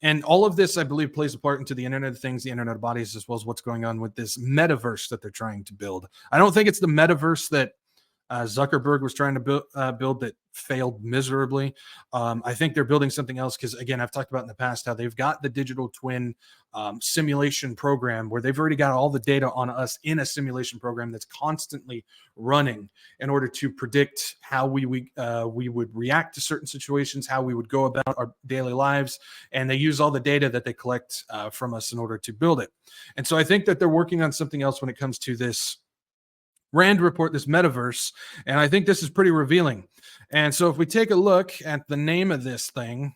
And all of this, I believe, plays a part into the Internet of Things, the Internet of Bodies, as well as what's going on with this metaverse that they're trying to build. I don't think it's the metaverse that Zuckerberg was trying to build that failed miserably. I think they're building something else because, again, I've talked about in the past how they've got the digital twin simulation program where they've already got all the data on us in a simulation program that's constantly running in order to predict how we would react to certain situations, how we would go about our daily lives. And they use all the data that they collect from us in order to build it. And so I think that they're working on something else when it comes to this Rand report, this metaverse, and I think this is pretty revealing. And so if we take a look at the name of this thing,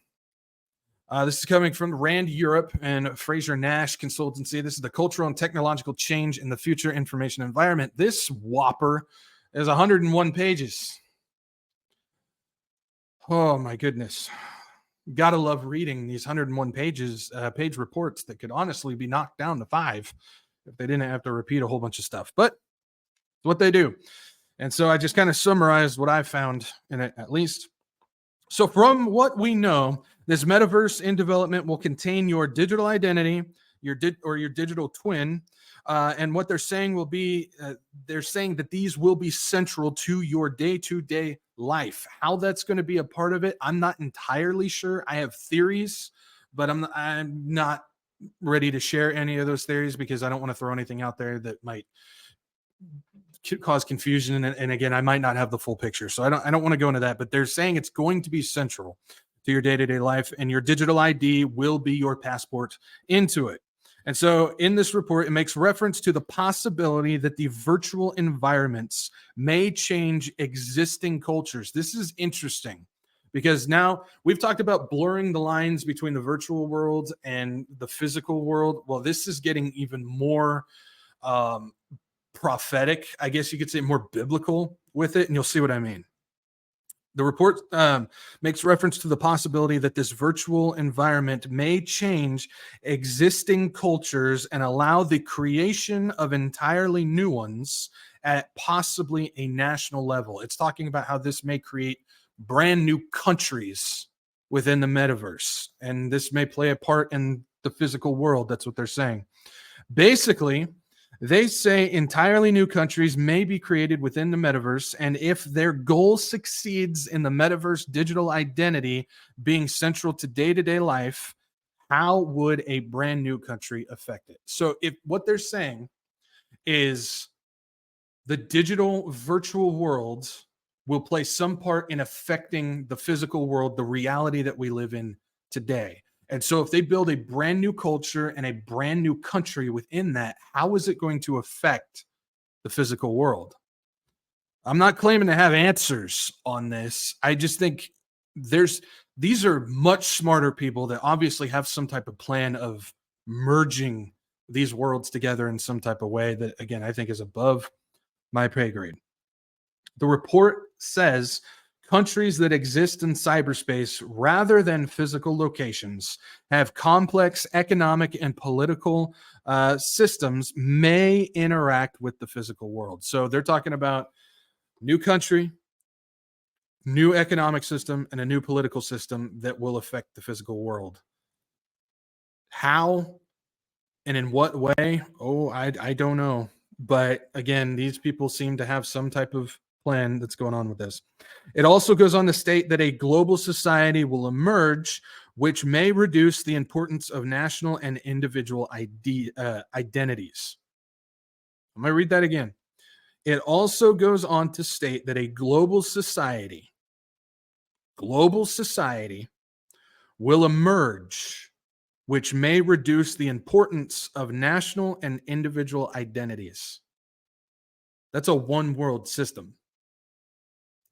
this is coming from Rand Europe and Fraser Nash Consultancy. This is the cultural and technological change in the future information environment. This whopper is 101 pages. Oh my goodness. Gotta love reading these 101 page reports that could honestly be knocked down to 5 if they didn't have to repeat a whole bunch of stuff. But what they do. And so I just kind of summarized what I found in it, at least. So from what we know, this metaverse in development will contain your digital identity, your digital twin. And what they're saying will be, they're saying that these will be central to your day-to-day life. How that's going to be a part of it, I'm not entirely sure. I have theories, but I'm not ready to share any of those theories because I don't want to throw anything out there that might cause confusion, and again, I might not have the full picture, so I don't want to go into that. But they're saying it's going to be central to your day-to-day life, and your digital ID will be your passport into it. And so in this report, it makes reference to the possibility that the virtual environments may change existing cultures. This is interesting because now we've talked about blurring the lines between the virtual world and the physical world. Well, this is getting even more prophetic, I guess you could say, more biblical with it, and you'll see what I mean. The report makes reference to the possibility that this virtual environment may change existing cultures and allow the creation of entirely new ones at possibly a national level. It's talking about how this may create brand new countries within the metaverse, and this may play a part in the physical world. That's what they're saying. Basically, they say entirely new countries may be created within the metaverse, and if their goal succeeds in the metaverse digital identity being central to day-to-day life, how would a brand new country affect it? So if what they're saying is the digital virtual world will play some part in affecting the physical world, the reality that we live in today. And so if they build a brand new culture and a brand new country within that, how is it going to affect the physical world? I'm not claiming to have answers on this. I just think these are much smarter people that obviously have some type of plan of merging these worlds together in some type of way that, again, I think is above my pay grade. The report says countries that exist in cyberspace rather than physical locations have complex economic and political systems may interact with the physical world. So they're talking about new country, new economic system, and a new political system that will affect the physical world. How and in what way? Oh, I don't know. But again, these people seem to have some type of plan that's going on with this. It also goes on to state that a global society will emerge, which may reduce the importance of national and individual identities. I'm going to read that again. It also goes on to state that a global society will emerge, which may reduce the importance of national and individual identities. That's a one world system.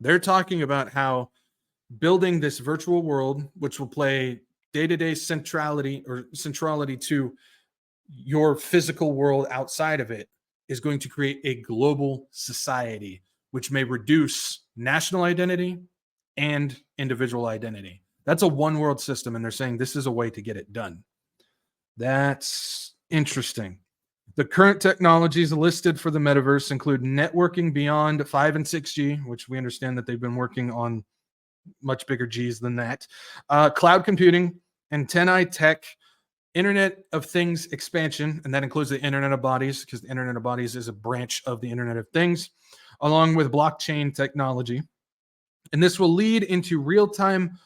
They're talking about how building this virtual world, which will play day-to-day centrality to your physical world outside of it, is going to create a global society, which may reduce national identity and individual identity. That's a one world system, and they're saying this is a way to get it done. That's interesting. The current technologies listed for the metaverse include networking beyond 5 and 6G, which we understand that they've been working on much bigger Gs than that, cloud computing, antennae tech, Internet of Things expansion, and that includes the Internet of Bodies, because the Internet of Bodies is a branch of the Internet of Things, along with blockchain technology. And this will lead into real-time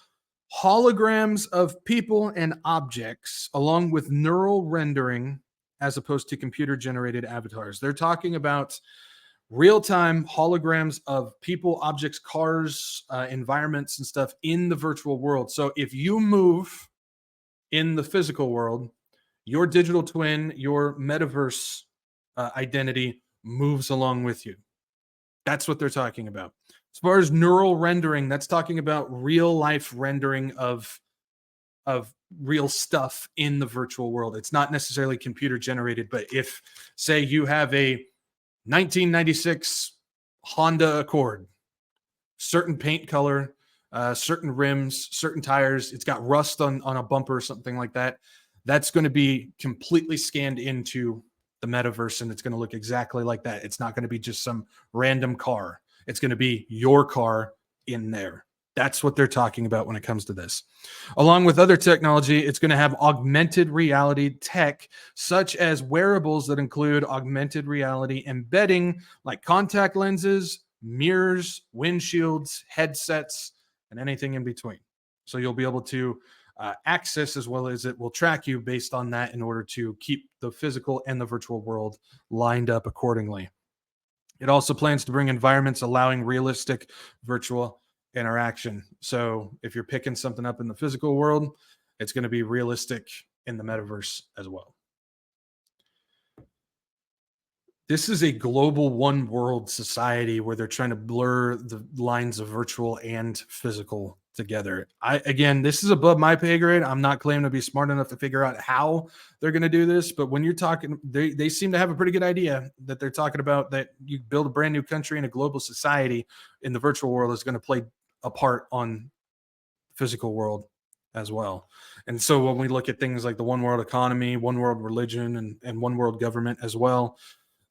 holograms of people and objects, along with neural rendering, as opposed to computer-generated avatars. They're talking about real-time holograms of people, objects, cars, environments, and stuff in the virtual world. So if you move in the physical world, your digital twin, your metaverse identity moves along with you. That's what they're talking about. As far as neural rendering, that's talking about real life rendering of real stuff in the virtual world. It's not necessarily computer generated, but if, say, you have a 1996 Honda Accord, certain paint color, certain rims, certain tires, it's got rust on a bumper or something like that, that's going to be completely scanned into the metaverse, and it's going to look exactly like that. It's not going to be just some random car. It's going to be your car in there. That's what they're talking about when it comes to this. Along with other technology, it's going to have augmented reality tech, such as wearables that include augmented reality embedding, like contact lenses, mirrors, windshields, headsets, and anything in between. So you'll be able to access, as well as it will track you based on that, in order to keep the physical and the virtual world lined up accordingly. It also plans to bring environments allowing realistic virtual interaction. So if you're picking something up in the physical world, it's going to be realistic in the metaverse as well. This is a global one world society where they're trying to blur the lines of virtual and physical together. Again, this is above my pay grade. I'm not claiming to be smart enough to figure out how they're going to do this, but when you're talking, they seem to have a pretty good idea that they're talking about that you build a brand new country and a global society in the virtual world is going to play a part on physical world as well. And so when we look at things like the one world economy, one world religion, and one world government as well,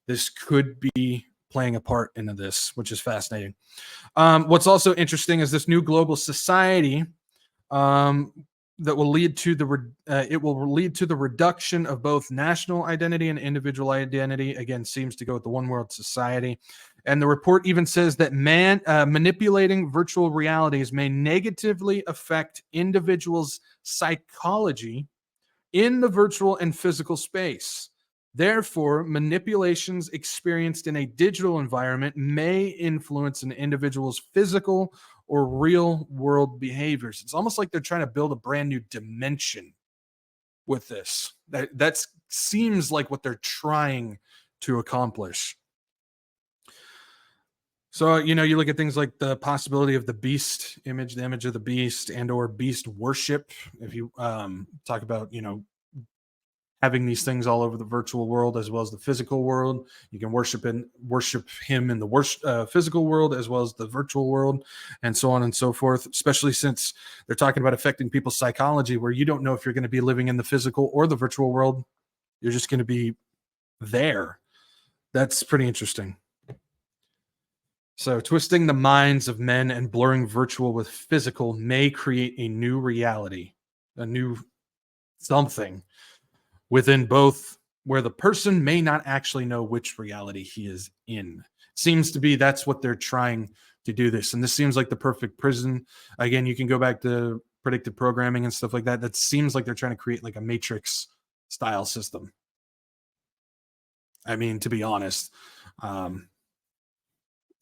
this could be playing a part into this, which is fascinating. What's also interesting is this new global society that will lead to the reduction of both national identity and individual identity. Again, seems to go with the one world society. And the report even says that manipulating virtual realities may negatively affect individuals' psychology in the virtual and physical space. Therefore, manipulations experienced in a digital environment may influence an individual's physical or real world behaviors. It's almost like they're trying to build a brand new dimension with this. That seems like what they're trying to accomplish. So, you look at things like the possibility of the beast image, the image of the beast, and or beast worship. If you talk about, having these things all over the virtual world as well as the physical world, you can worship him in the physical world as well as the virtual world, and so on and so forth. Especially since they're talking about affecting people's psychology, where you don't know if you're going to be living in the physical or the virtual world. You're just going to be there. That's pretty interesting. So, twisting the minds of men and blurring virtual with physical may create a new reality, a new something within both, where the person may not actually know which reality he is in. Seems to be that's what they're trying to do this. And this seems like the perfect prison. Again, you can go back to predictive programming and stuff like that. That seems like they're trying to create like a Matrix style system. I mean, to be honest,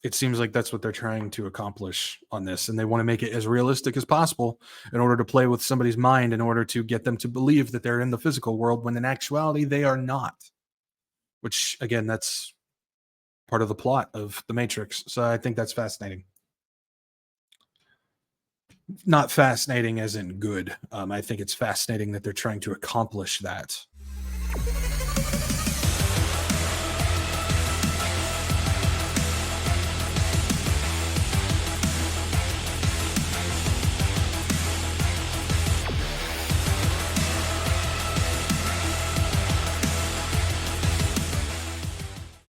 it seems like that's what they're trying to accomplish on this. And they want to make it as realistic as possible in order to play with somebody's mind, in order to get them to believe that they're in the physical world when in actuality they are not. Which, again, that's part of the plot of the Matrix. So I think that's fascinating. Not fascinating as in good. I think it's fascinating that they're trying to accomplish that.